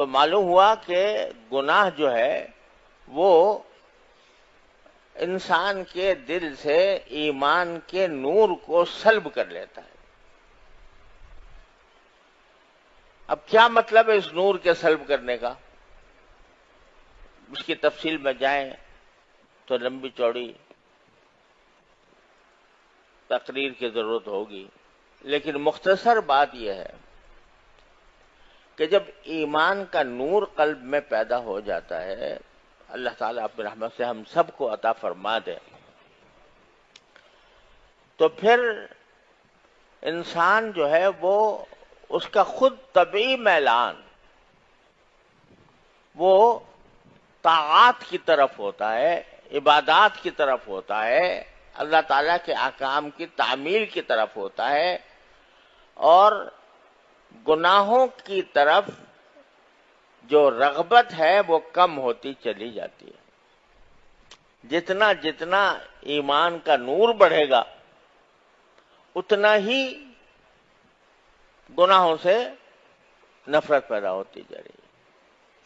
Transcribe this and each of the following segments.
تو معلوم ہوا کہ گناہ جو ہے وہ انسان کے دل سے ایمان کے نور کو سلب کر لیتا ہے۔ اب کیا مطلب ہے اس نور کے سلب کرنے کا؟ اس کی تفصیل میں جائیں تو لمبی چوڑی تقریر کی ضرورت ہوگی، لیکن مختصر بات یہ ہے کہ جب ایمان کا نور قلب میں پیدا ہو جاتا ہے، اللہ تعالیٰ اپنی رحمت سے ہم سب کو عطا فرما دے، تو پھر انسان جو ہے وہ اس کا خود طبعی میلان وہ طاعات کی طرف ہوتا ہے، عبادات کی طرف ہوتا ہے، اللہ تعالیٰ کے احکام کی تعمیل کی طرف ہوتا ہے، اور گناہوں کی طرف جو رغبت ہے وہ کم ہوتی چلی جاتی ہے۔ جتنا جتنا ایمان کا نور بڑھے گا اتنا ہی گناہوں سے نفرت پیدا ہوتی جا رہی ہے۔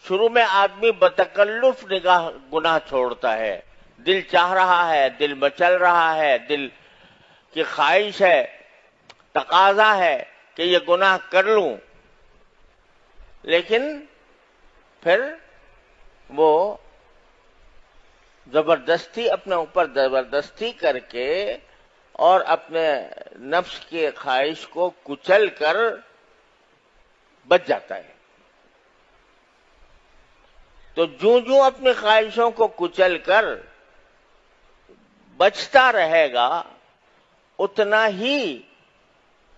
شروع میں آدمی بتکلف نگاہ گناہ چھوڑتا ہے، دل چاہ رہا ہے، دل مچل رہا ہے، دل کی خواہش ہے، تقاضا ہے کہ یہ گناہ کر لوں، لیکن پھر وہ زبردستی اپنے اوپر زبردستی کر کے اور اپنے نفس کی خواہش کو کچل کر بچ جاتا ہے۔ تو جوں اپنی خواہشوں کو کچل کر بچتا رہے گا اتنا ہی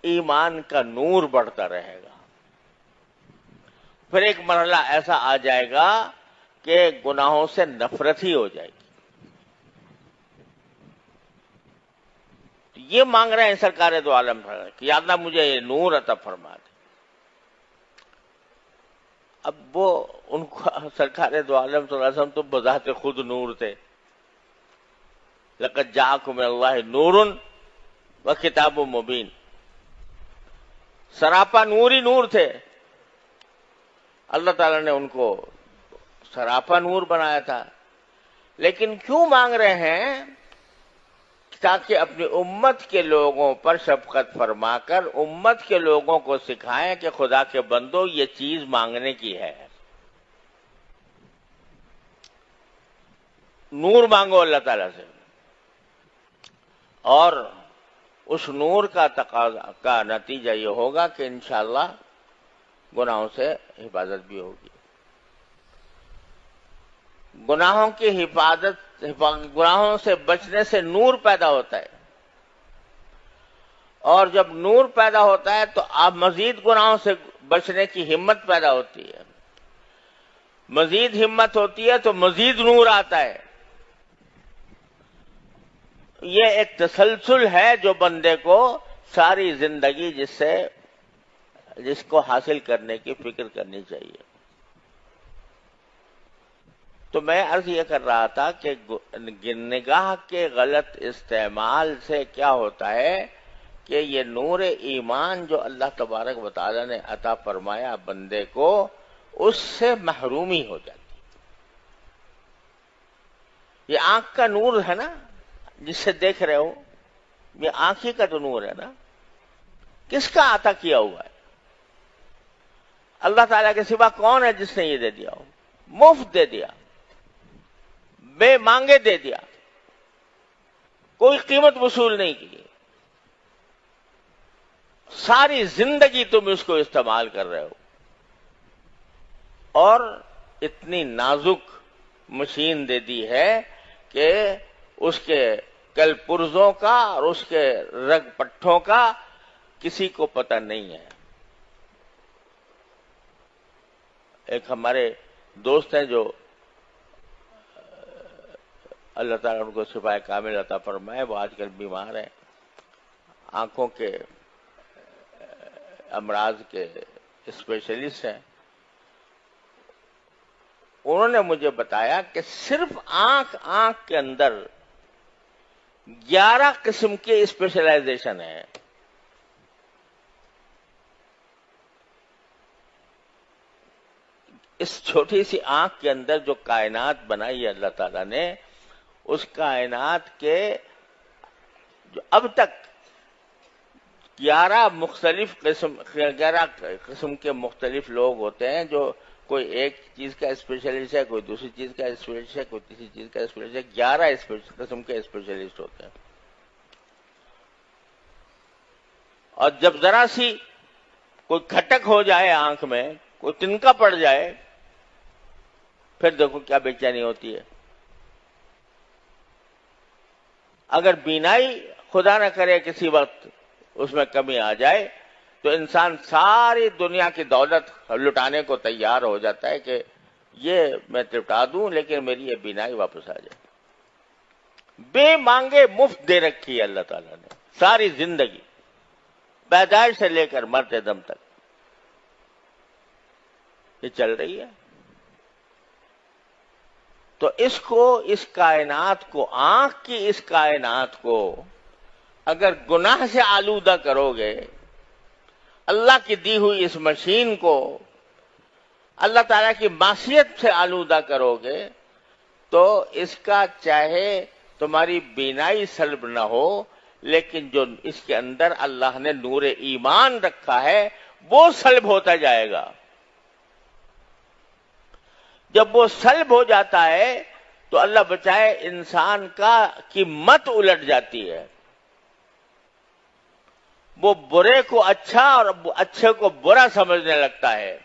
ایمان کا نور بڑھتا رہے گا۔ پھر ایک مرحلہ ایسا آ جائے گا کہ گناہوں سے نفرت ہی ہو جائے گی۔ یہ مانگ رہے ہیں سرکار دو عالم کہ یا اللہ مجھے یہ نور عطا فرما دے۔ اب وہ ان کو سرکار دو عالم صلی اللہ علیہ وسلم تو بذات خود نور تھے۔ لقد جاءکم من اللہ نور و کتاب مبین، سراپا نور ہی نور تھے۔ اللہ تعالیٰ نے ان کو سراپا نور بنایا تھا، لیکن کیوں مانگ رہے ہیں؟ تاکہ اپنی امت کے لوگوں پر شفقت فرما کر امت کے لوگوں کو سکھائیں کہ خدا کے بندو یہ چیز مانگنے کی ہے، نور مانگو اللہ تعالیٰ سے، اور اس نور کا تقاضا کا نتیجہ یہ ہوگا کہ انشاءاللہ گناہوں سے حفاظت بھی ہوگی۔ گناہوں کی گناہوں سے بچنے سے نور پیدا ہوتا ہے، اور جب نور پیدا ہوتا ہے تو آپ مزید گناہوں سے بچنے کی ہمت پیدا ہوتی ہے، مزید ہمت ہوتی ہے تو مزید نور آتا ہے۔ یہ ایک تسلسل ہے جو بندے کو ساری زندگی جس کو حاصل کرنے کی فکر کرنی چاہیے۔ تو میں عرض یہ کر رہا تھا کہ نگاہ کے غلط استعمال سے کیا ہوتا ہے کہ یہ نور ایمان جو اللہ تبارک و تعالی نے عطا فرمایا بندے کو، اس سے محرومی ہو جاتی۔ یہ آنکھ کا نور ہے نا جس سے دیکھ رہے ہو، یہ آنکھ ہی کا تو نور ہے نا، کس کا عطا کیا ہوا ہے؟ اللہ تعالیٰ کے سوا کون ہے جس نے یہ دے دیا ہو؟ مفت دے دیا، بے مانگے دے دیا، کوئی قیمت وصول نہیں کی، ساری زندگی تم اس کو استعمال کر رہے ہو، اور اتنی نازک مشین دے دی ہے کہ اس کے کل پرزوں کا اور اس کے رگ پٹھوں کا کسی کو پتہ نہیں ہے۔ ایک ہمارے دوست ہیں جو اللہ تعالیٰ ان کو شفائے کامل عطا فرمائے، وہ آج کل بیمار ہیں، آنکھوں کے امراض کے اسپیشلسٹ ہیں۔ انہوں نے مجھے بتایا کہ صرف آنکھ کے اندر 11 قسم کی اسپیشلائزیشن ہے۔ اس چھوٹی سی آنکھ کے اندر جو کائنات بنائی ہے اللہ تعالیٰ نے، اس کائنات کے جو اب تک 11 قسم کے مختلف لوگ ہوتے ہیں، جو کوئی ایک چیز کا اسپیشلسٹ ہے، کوئی دوسری چیز کا اسپیشلسٹ ہے، کوئی تیسری چیز کا اسپیشلسٹ ہے، 11 قسم کے اسپیشلسٹ ہوتے ہیں. اور جب ذرا سی کوئی کھٹک ہو جائے آنکھ میں، کوئی تنکا پڑ جائے، پھر دیکھو کیا بے چینی ہوتی ہے. اگر بینائی خدا نہ کرے کسی وقت اس میں کمی آ جائے تو انسان ساری دنیا کی دولت لٹانے کو تیار ہو جاتا ہے کہ یہ میں لٹا دوں لیکن میری یہ بینائی واپس آ جائے. بے مانگے مفت دے رکھی ہے اللہ تعالیٰ نے ساری زندگی، پیدائش سے لے کر مرتے دم تک یہ چل رہی ہے. تو اس کائنات کو، آنکھ کی اس کائنات کو اگر گناہ سے آلودہ کرو گے، اللہ کی دی ہوئی اس مشین کو اللہ تعالیٰ کی معصیت سے آلودہ کرو گے، تو اس کا چاہے تمہاری بینائی سلب نہ ہو، لیکن جو اس کے اندر اللہ نے نور ایمان رکھا ہے وہ سلب ہوتا جائے گا. جب وہ سلب ہو جاتا ہے تو اللہ بچائے انسان کی مت الٹ جاتی ہے. وہ برے کو اچھا اور اچھے کو برا سمجھنے لگتا ہے.